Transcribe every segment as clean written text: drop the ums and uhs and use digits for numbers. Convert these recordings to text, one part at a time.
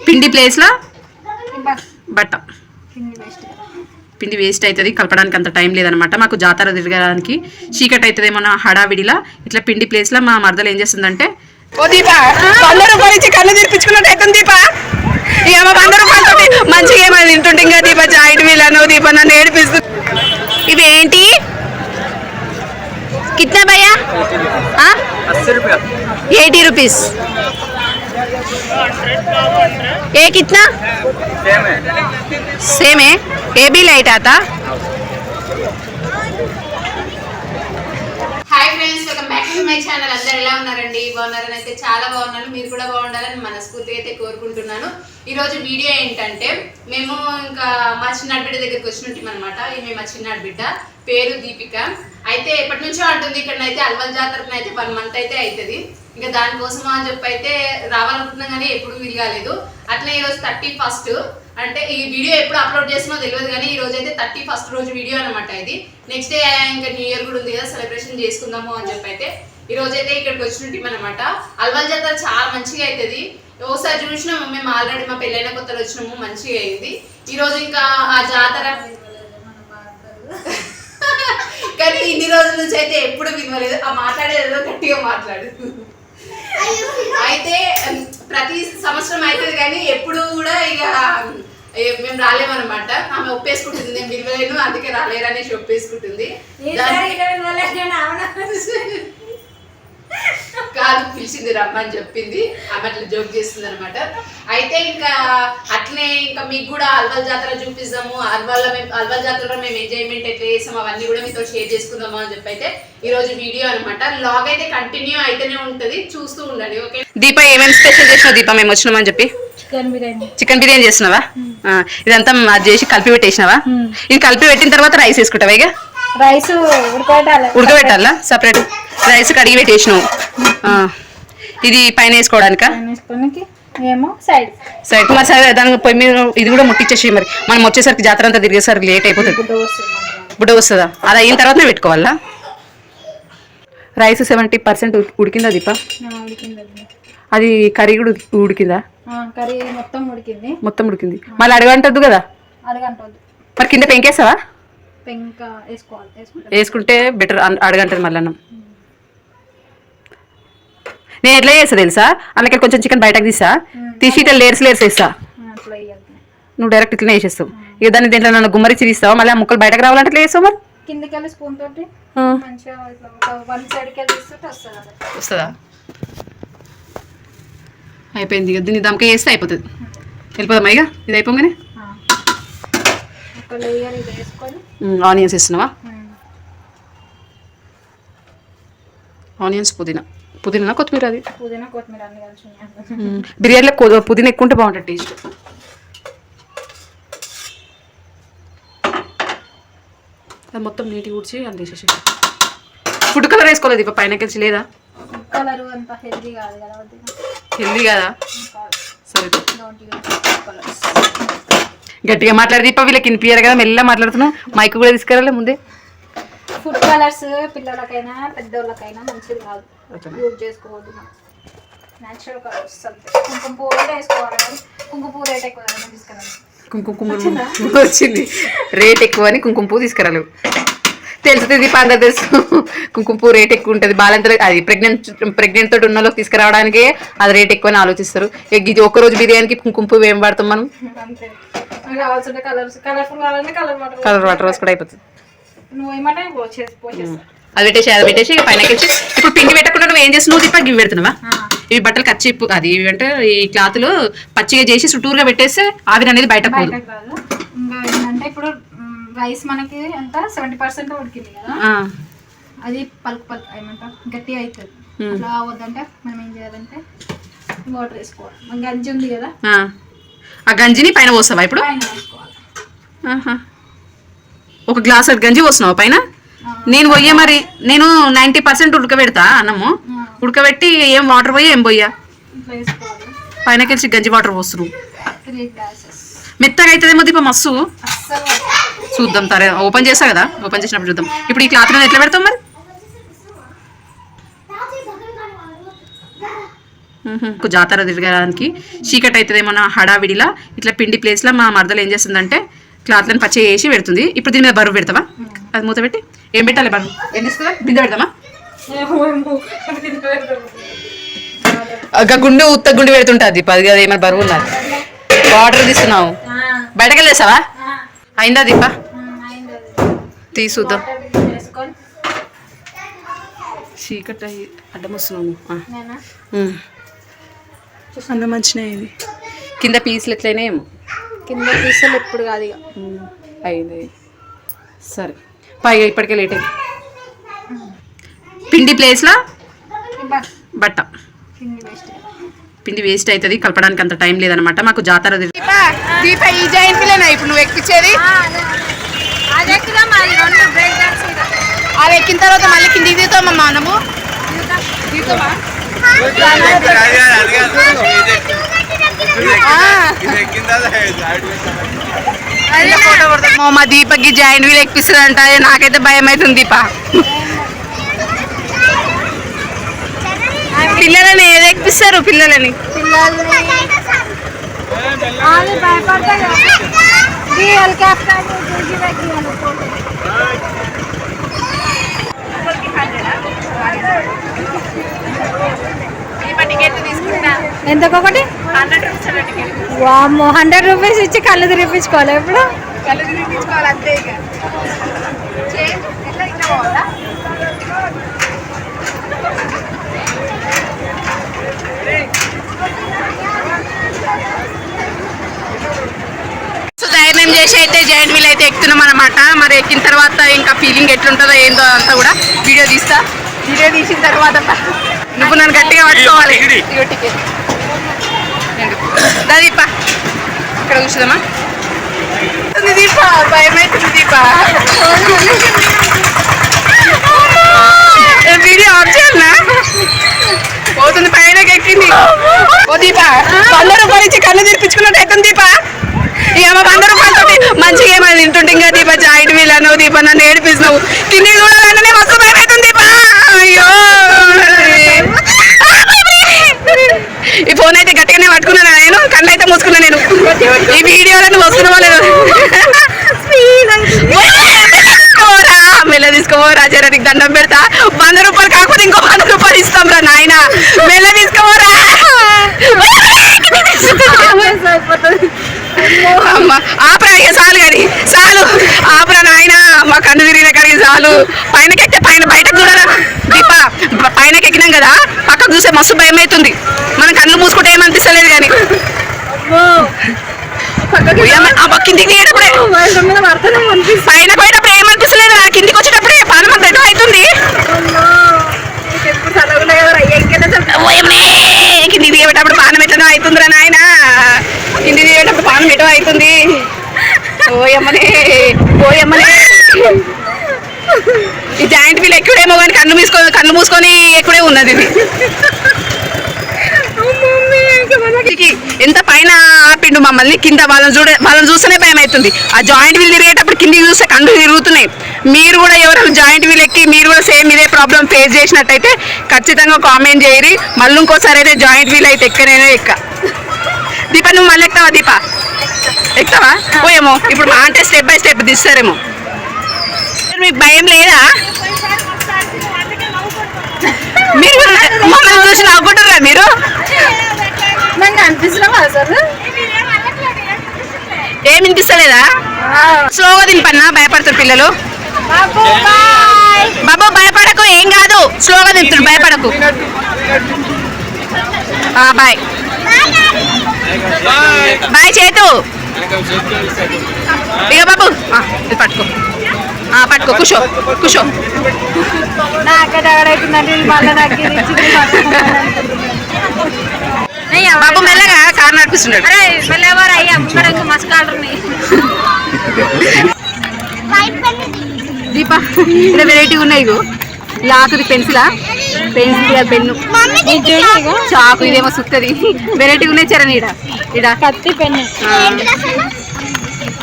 పిండి ప్లేస్లో బట్ట. పిండి వేస్ట్ అవుతుంది, కలపడానికి అంత టైం లేదనమాట మాకు. జాతర తిరగడానికి చీకటి అవుతుంది ఏమన్నా హడావిడిలా. ఇట్లా పిండి ప్లేస్లో మా మరదలు ఏం చేస్తుందంటే, ఓ దీపా 100 రూపాయలు ఇచ్చి కళ్ళు తీర్పించుకున్నట్టు అవుతుంది దీపా. ఇక 100 రూపాయలతో మంచిగా ఏమైనా తింటుంటే ఇంకా దీప జాయింట్ వీల్ అను దీప నన్ను ఏడిపిస్తుంది. ఇవేంటి कितना भैया? 80 रुपया. 80 रुपीस. ये कितना? सेम है. ये भी लाइट आता. Hi friends, welcome back to my channel. అందరు ఎలా ఉన్నారండి? బాగున్నారని అయితే చాలా బాగున్నాను. మీరు కూడా బాగుండాలని మనస్ఫూర్తిగా అయితే కోరుకుంటున్నాను. ఈరోజు వీడియో ఏంటంటే, మేము ఇంకా మా చిన్నాడు బిడ్డ దగ్గరికి వచ్చినట్టు అనమాట. ఈమె మా చిన్నాడు బిడ్డ, పేరు దీపిక. అయితే ఎప్పటి నుంచో అంటుంది ఇక్కడనైతే అల్వల్ జాతరకు అయితే 1 మంత్ అయితే అవుతుంది. ఇంకా దానికోసం అని చెప్పి అయితే రావాలనుకుంటున్నాం కానీ ఎప్పుడు వీలు కాలేదు. అట్లా ఈరోజు 31st, అంటే ఈ వీడియో ఎప్పుడు అప్లోడ్ చేసినో తెలియదు కానీ ఈ రోజు అయితే 31st రోజు వీడియో అనమాట. ఇది నెక్స్ట్ డే ఇంకా న్యూ ఇయర్ కూడా ఉంది కదా, సెలబ్రేషన్ చేసుకుందాము అని చెప్పి అయితే ఈ రోజు అయితే ఇక్కడికి వచ్చినట్టు అనమాట. అల్వల్ జాతర చాలా మంచిగా అవుతుంది. ఒకసారి చూసినాము మేము, ఆల్రెడీ మా పెళ్ళైన కొత్తలో వచ్చినాము, మంచిగా అయింది. ఈ రోజు ఇంకా ఆ జాతర కానీ ఇన్ని రోజుల నుంచి అయితే ఎప్పుడు వినలేదు. ఆ మాట్లాడేదో గట్టిగా మాట్లాడు. అయితే ప్రతి సంవత్సరం అవుతుంది కానీ ఎప్పుడు కూడా ఇక మేము రాలేమన్నమాట. ఆమె ఒప్పేసుకుంటుంది, నేను విలువలేను అందుకే రాలేరు అనేసి ఒప్పేసుకుంటుంది. కాదు, పిలిచింది రమ్మని చెప్పింది. ఆమె అట్లా జోక్ చేస్తుంది అనమాట. అయితే ఇంకా అట్లనే ఇంకా మీకు కూడా అల్వల్ జాతర చూపిస్తాము. అల్వల్ జాతరలో మేము ఎంజాయ్మెంట్ ఎట్లా చేస్తాము అవన్నీ కూడా మీతో షేర్ చేసుకుందాము అని చెప్పి అయితే ఈ రోజు వీడియో అనమాట. లాగ్ అయితే కంటిన్యూ అయితేనే ఉంటది, చూస్తూ ఉండండి. ఓకే దీప, ఏమేమి స్పెషల్ చేసినావు దీప మేము వచ్చినామని చెప్పి? చికెన్ బిర్యానీ చేస్తున్నావా? ఇదంతా అది చేసి కలిపి పెట్టేసినావా? ఇది కలిపి పెట్టిన తర్వాత రైస్ వేసుకుంటావా? ఇక రైస్ ఉడకబెట్టాలా? సపరేట్ రైస్ కడిగి పెట్టేసినావు. ఇది పైన వేసుకోవడానికా? సైడ్ మరి సరే, దానికి పొయ్యి మీద ఇది కూడా ముట్టించేసి మరి మనం వచ్చేసరికి జాతర అంతా తిరిగేసరికి లేట్ అయిపోతుంది. బుడ్డ వస్తుందా? అది అయిన తర్వాతనే పెట్టుకోవాలా? రైస్ 70% ఉడికిందా దీప? అది కర్రీ కూడా ఉడికిందా? మొత్తం ఉడికింది. మళ్ళీ అడగంటద్దు కదా? మరి కింద పెంకేస్తావా? వేసుకుంటే బెటర్, అడగంటది మళ్ళీ అన్నం. నేను ఎట్లా చేస్తా తెలుసా? అందుకే కొంచెం చికెన్ బయటకు తీసి ఇట్లా లేర్స్ వేస్తా. నువ్వు డైరెక్ట్ ఇట్లనే వేసేస్తావు. ఇక దాన్ని దీంట్లో నన్ను గుమ్మరిచ్చి తీస్తావు, మళ్ళీ ఆ ముక్కలు బయటకు రావాలంటే ఇట్లా వేస్తావు. మరి వస్తుందా? అయిపోయింది. ఇక దీన్ని దమ్క వేస్తే అయిపోతుంది. వెళ్ళిపోదామా? ఇక ఇది అయిపోగానే ఆనియన్స్ వేస్తున్నావా? ఆనియన్స్, పుదీనా కొత్తిమీర. అది బిర్యానీలో పుదీనా ఎక్కువ ఉంటే బాగుంటుంది టేస్ట్. అది మొత్తం నీట్గా ఊడ్చి అని తీసేసి. ఫుడ్ కలర్ వేసుకోలేదు ఇప్పుడు పైన కలిసి లేదా? హెల్దీ కదా? సరే గట్టిగా మాట్లాడి దీప, వీళ్ళకి వినిపించారు కదా, మెల్లగా మాట్లాడుతున్నావు. మైక్ కూడా తీసుకురాలే ముందే. ఫుడ్ కలర్స్ పిల్లలకైనా పెద్దోళ్ళకైనా మంచిది కాదు, యూజ్ చేసుకోవద్దు. నేచురల్ కలర్స్ కుంకుమ పువ్వు కూడా వేసుకోవాలి. కుంకుమ పువ్వు రేట్ ఎక్కువ తీసుకురాలి. కుంకుమ వచ్చింది రేట్ ఎక్కువ అని కుంకుమ పువ్వు తీసుకురాలేవు. తెలుస్తుంది దీప, అందరు తెలుసు. కుంకుమ పువ్వు రేట్ ఎక్కువ ఉంటుంది. బాలంతా అది ప్రెగ్నెంట్ తోటి ఉన్న వాళ్ళకి తీసుకురావడానికి అది రేట్ ఎక్కువ అని ఆలోచిస్తారు. ఇది ఒక్కరోజు బిర్యానీకి కుంకుమ పువ్వు ఏం వాడతాం మనం? కలర్ వాటర్ రోజ్ కూడా అయిపోతుంది. అది పెట్టేసి ఇక పైన ఇప్పుడు పిండి పెట్టకుండా నువ్వు ఏం చేస్తున్నావు దీప? గివి పెడుతున్నావా? ఇవి బట్టలు కచ్చిప్పు అది ఇవి అంటే ఈ క్లాత్లు పచ్చిగా చేసి చుట్టూరుగా పెట్టేస్తే ఆవిరి అనేది బయటకు పోదు. అంటే ఇప్పుడు రైస్ మనకి ఎంత 70% ఉడికింది కదా, అది పలుకు ఏమంటారు గట్టిగా అవుతుంది. అట్లా వద్దంటే మనం ఏం చేయాలంటే వాటర్ వేసుకోవాలి. మన గంజి ఉంది కదా, ఆ గంజిని పైన పోస్తావా ఇప్పుడు? ఒక గ్లాస్ గంజి పోస్తున్నావా పైన? నేను పోయా మరి, నేను 90% ఉడకబెడతా అన్నము. ఉడకబెట్టి ఏం వాటర్ పోయా ఏం పోయా పైనకెళ్ళి గంజి వాటర్ పోస్తున్నావు. మెత్తగా అవుతుందేమో దీప మస్తు. చూద్దాం సరే, ఓపెన్ చేస్తా కదా, ఓపెన్ చేసినప్పుడు చూద్దాం. ఇప్పుడు ఈ క్లాత్ ఎట్లా పెడతాం మరి? జాతర తిరగడానికి చీకటి అవుతుందేమో హడావిడిలా ఇట్లా పిండి ప్లేస్లో మా మరదలు ఏం చేస్తుందంటే క్లాత్లను పచ్చి వేసి పెడుతుంది. ఇప్పుడు దీని మీద బరువు పెడతావా? అది మూత పెట్టి ఏం పెట్టాలి బరువు? ఏం తీసుకుందా? బిందె పెడతామా? గుండు ఉత్త గుండు పెడుతుంటుంది. పది కదా ఏమైనా బరువు ఉన్నది. వాటర్ తీసుకున్నావు బయటకు వెళ్ళేసావా? అయిందా దీప? తీసుద్దాం. చీకటి అడ్డం వస్తున్నాము. అంత మంచిగా ఇది కింద పీసులు ఎట్లయినా ఏమో కింద పీసులు ఎప్పుడు కాదు ఇక అయింది. సరే పైగా ఇప్పటికే లేట్ అయింది. పిండి ప్లేస్లో బట్ట పిండి వేస్ట్ అవుతుంది. కలపడానికి అంత టైం లేదనమాట. మాకు జాతర దీప ఈ జాయింట్లేనా ఇప్పుడు నువ్వు ఎక్కించేది? అది ఎక్కిన తర్వాత మళ్ళీ కిందికి దిగుతామమ్మా. మనము దిగుతామా? మా దీపకి జాయింట్ వీల్ ఎక్కిస్తుందంట. నాకైతే భయం అవుతుంది. దీప పిల్లలని ఏది ఎక్కిస్తారు? పిల్లలని ఎంతకొకటి? 100 రూపీస్ ఇచ్చి కళ్ళు తిరిపించుకోవాలి. ఇప్పుడు కళ్ళు తిరిపించుకోవాలి అంతే. ఇక ఎట్లా ఇట్లా పోవాలా? సో ధైర్యం చేసి అయితే జాయింట్ వీల్ అయితే ఎక్కుతున్నాం అనమాట. మరి ఎక్కిన తర్వాత ఇంకా ఫీలింగ్ ఎట్లుంటుందో ఏందో అంతా కూడా వీడియో తీస్తా. వీడియో తీసిన తర్వాత నువ్వు నన్ను గట్టిగా పట్టుకోవాలి. దీప ఇక్కడ కూర్చుదామా? దీప భయం అవుతుంది. దీప వీడియో ఆఫ్ చేయాలనా? పోతుంది పైనకి ఎక్కింది. ఓ దీప 100 రూపాయలు ఇచ్చి కళ్ళు తెరిపించుకున్నట్టు అవుతుంది. దీప ఇక 100 రూపాయలతో మంచిగా ఏమైనా తింటుంటే ఇంకా దీప జాయింట్ వీల్ అన్నావు. దీప నన్ను ఏడిపిస్తున్నావు. కిందికి చూడాలంటే మస్తు భయం అవుతుంది. దీప అయ్యో ఈ ఫోన్ అయితే గట్టిగానే పట్టుకున్నాను. నేను కళ్ళు అయితే మూసుకున్నా. నేను ఈ వీడియోలను వస్తున్నావా లేదు? మెల్ల తీసుకోపోరా. జరానికి దండం పెడతా. 100 రూపాయలు కాకపోతే ఇంకో 100 రూపాయలు ఇస్తాం రా నాయన. మెల్ల తీసుకోపోరా. అమ్మ ఆపరా ఇక చాలు. కానీ చాలు ఆపరా నాయన. మా కన్ను తిరిగిన కాడికి చాలు. పైనకెక్కితే పైన బయటకు చూడరా. దీప పైనకి ఎక్కినాం కదా, పక్కకు చూస్తే మస్తు భయం అవుతుంది. మన కళ్ళు మూసుకుంటే ఏమనిపిస్తలేదు. కానీ కిందికి దిగేటప్పుడే పైన పోయేటప్పుడు ఏమనిపిస్తలేదు. కిందికి వచ్చేటప్పుడే పానం అంత ఎటో అవుతుంది. కిందికి దిగేటప్పుడు పానం ఎట్లనో అవుతుందిరా నాయన. కిందికి దిగేటప్పుడు పానం ఎటో అవుతుంది. ఓయమ్మనే ఓయమ్మనే. ఈ జాయింట్ వీల్ ఎక్కుడేమో కానీ కళ్ళు మూసుకొని ఎక్కుడే ఉన్నది. ఇది ఎంత పైన ఆపిండు మమ్మల్ని, కింద వాళ్ళని చూస్తేనే భయం అవుతుంది. ఆ జాయింట్ వీల్ తిరిగేటప్పుడు కిందికి చూస్తే కళ్ళు తిరుగుతున్నాయి. మీరు కూడా ఎవరైనా జాయింట్ వీల్ ఎక్కి మీరు కూడా సేమ్ ఇదే ప్రాబ్లం ఫేస్ చేసినట్టయితే ఖచ్చితంగా కామెంట్ చేయరి. మళ్ళీ ఇంకోసారి అయితే జాయింట్ వీల్ అయితే ఎక్కనైనా దీప నువ్వు మళ్ళీ ఎక్కుతావా? దీప ఎక్కుతావా? పోయేమో ఇప్పుడు మా అంటే స్టెప్ బై స్టెప్ తీస్తారేమో. మీకు భయం లేదా? మీరు మమ్మల్ని చూసి నవ్వుకుంటారా? మీరు నాకు అనిపిస్తున్నావా అసలు? ఏమి వినిపిస్తలేదా? స్లోగా తినిపన్నా, భయపడుతారు పిల్లలు. బాబు భయపడకు, ఏం కాదు. స్లోగా తింటాడు, భయపడకు. బాయ్ బాయ్ చేతు. ఇక బాబు ఇది పట్టుకో, పట్టుకో. కూర్చో కూర్చో. బాబు మెల్లగా కారు నడిపిస్తున్నాడు. దీప ఇక్కడ వెరైటీ ఉన్నాయి. లాతుది పెన్సిలా, పెన్సిల్, పెన్ను, చాకు, ఇదేమో సుత్తది. వెరైటీ ఉన్నాయి. చరణ్ ఇడ ఇడ కత్తి, పెన్ను,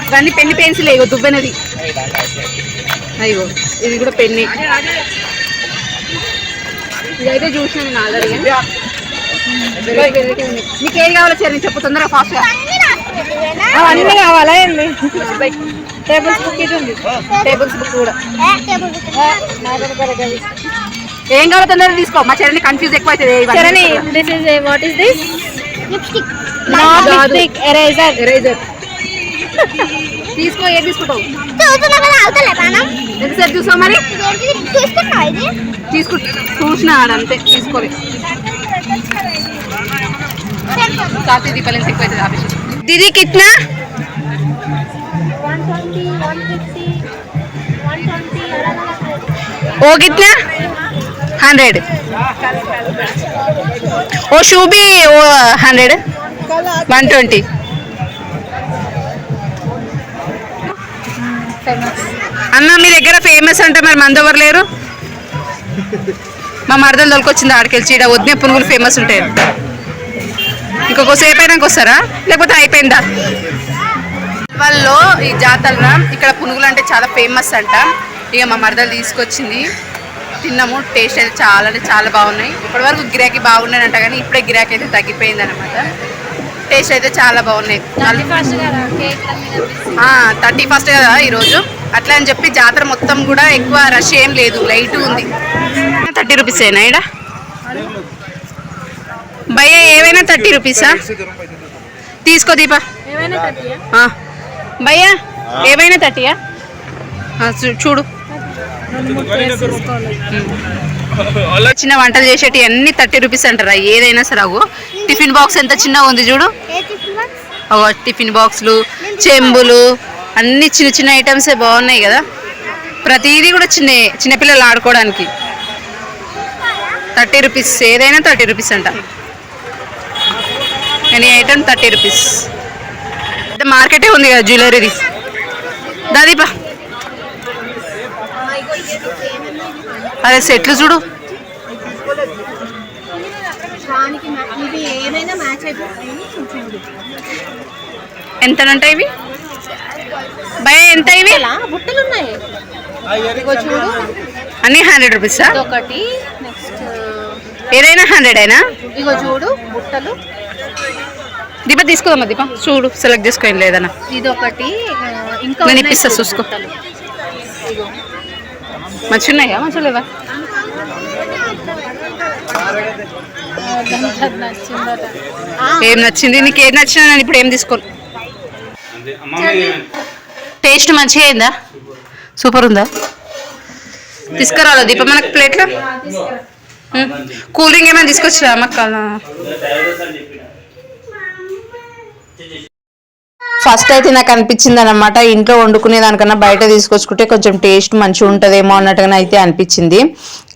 ఇవన్నీ పెన్ను పెన్సిల్. ఇగో దువ్వెనది. అయ్యో ఇది కూడా పెన్ను. ఇదైతే చూసిన నేను ఆల్రెడీ. నీకు ఏం కావాలో చరణ్ చెప్పు తొందరగా ఫాస్ట్గా. అవన్నీ కావాలా ఏంది? టేబుల్స్ బుక్ ఇది ఉంది. టేబుల్స్ బుక్ కూడా ఏం కావాలో తొందరగా తీసుకో. మా చరణ్ కన్ఫ్యూజ్ ఎక్కువ అవుతుంది. Charani, this is what is this? Not lipstick, eraser. తీసుకో. ఏం తీసుకుంటావు? ఎంతసేపు చూసావు మరి? చూసినా అంతే. తీసుకోలేదు. కాఫీ దీపాలు ఎంత ఎక్కువ అవుతుంది ఆఫీస్. దీదీ కిట్నా? 120, 150, 120 वो कितना? 100. वो शू भी वो 100, 120. అన్న మీ దగ్గర ఫేమస్ అంటే మరి మంది ఎవరు లేరు? మా మరదలు దొరికొచ్చింది ఆడికెళ్ళి. చీడ వద్దే పునుగులు ఫేమస్ ఉంటాయి. ఇంకొక సేపు అయినాక వస్తారా లేకపోతే అయిపోయిందా? వాళ్ళు ఈ జాతరలో ఇక్కడ పునుగులు అంటే చాలా ఫేమస్ అంట. ఇక మా మరదలు తీసుకొచ్చింది, తిన్నాము. టేస్ట్ అయితే చాలా అంటే చాలా బాగున్నాయి. ఇప్పటివరకు గిరాకీ బాగున్నాయంట, కానీ ఇప్పుడే గిరాకీ అయితే తగ్గిపోయింది అనమాట. టేస్ట్ అయితే చాలా బాగున్నాయి. 31 కదా ఈరోజు, అట్లా అని చెప్పి జాతర మొత్తం కూడా ఎక్కువ రష్ ఏం లేదు, లైట్ ఉంది. 30 రూపీస్ అయినా ఇడ భయ్య? ఏవైనా 30 రూపీసా? తీసుకో దీపా. భయ్య ఏవైనా 30యా? చూడు, చిన్న వంటలు చేసేటి అన్ని 30 రూపీస్ అంటారా? ఏదైనా సరే. అగో టిఫిన్ బాక్స్ ఎంత చిన్నగా ఉంది చూడు. టిఫిన్ బాక్స్లు, చెంబులు అన్ని చిన్న చిన్న ఐటమ్సే బాగున్నాయి కదా. ప్రతిదీ కూడా చిన్నపిల్లలు ఆడుకోవడానికి 30 రూపీస్. ఏదైనా 30 రూపీస్ అంట. Any item 30 rupees. మార్కెటే ఉంది కదా జ్యువెలరీది. దాదీపా అదే సెట్లు చూడు. ఎంతనంట ఇవి భయ? ఎంత ఇవి? బుట్టలు ఉన్నాయి చూడు. అన్ని 100 రూపీసా? ఒకటి నెక్స్ట్ ఏదైనా 100 అయినా? ఇగో చూడు బుట్టలు. దీప తీసుకోదమ్మా. దీప చూడు, సెలెక్ట్ చేసుకోండి లేదన్నా. ఇది ఒకటి. ఇంకా నేను ఇప్పిస్తా చూసుకో. మంచిగా ఉన్నాయా? మంచిగా లేవా? ఏం నచ్చింది నీకు? ఏది నచ్చినా నేను ఇప్పుడు ఏం తీసుకోను. టేస్ట్ మంచిగా అయిందా? సూపర్ ఉందా? తీసుకురావాలా దీప మనకు ప్లేట్లో? కూల్ డ్రింక్ ఏమైనా తీసుకొచ్చా అమ్మక్క? ఫస్ట్ అయితే నాకు అనిపించింది అనమాట, ఇంట్లో వండుకునే దానికన్నా బయట తీసుకొచ్చుకుంటే కొంచెం టేస్ట్ మంచిగా ఉంటుందేమో అన్నట్టుగా అయితే అనిపించింది.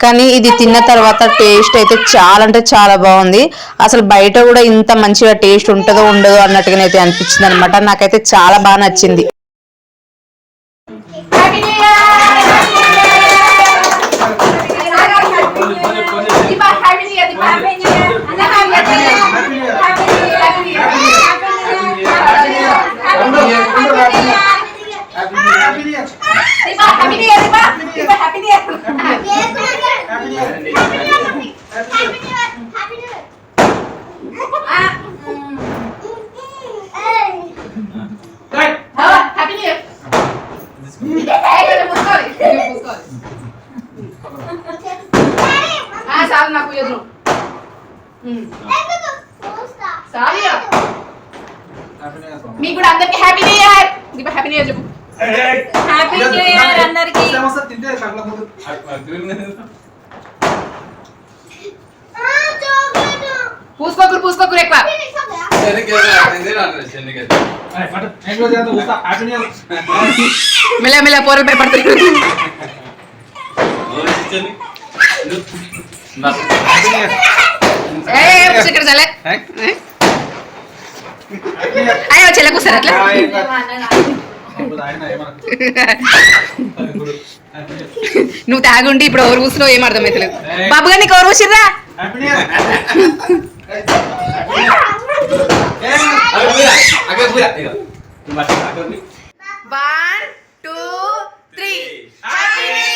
కానీ ఇది తిన్న తర్వాత టేస్ట్ అయితే చాలా అంటే చాలా బాగుంది. అసలు బయట కూడా ఇంత మంచిగా టేస్ట్ ఉంటుందో ఉండదో అన్నట్టుగానైతే అనిపించింది అనమాట. నాకైతే చాలా బాగా నచ్చింది. నాకు ఎదురు మీకు కూడా అందరికి హ్యాపీ న్యూ ఇయర్. దీప హ్యాపీ న్యూ ఇయర్ చెప్పు. హ్యాపీ న్యూ ఇయర్ అందరికి. పూసుకోకురు ఎక్కువ. మెల్ల పోరలు భయపడతారు. ఇక్కడ చల్లే అయ్యో చెల్ల కూర్చారు అట్లా. నువ్వు తాగుండి ఇప్పుడు ఎవరు కూర్చున్నావు ఏం అర్థమవుతలేదు. బాబు గారు నీకు ఎవరు కూర్చిర్రా? 1 2 3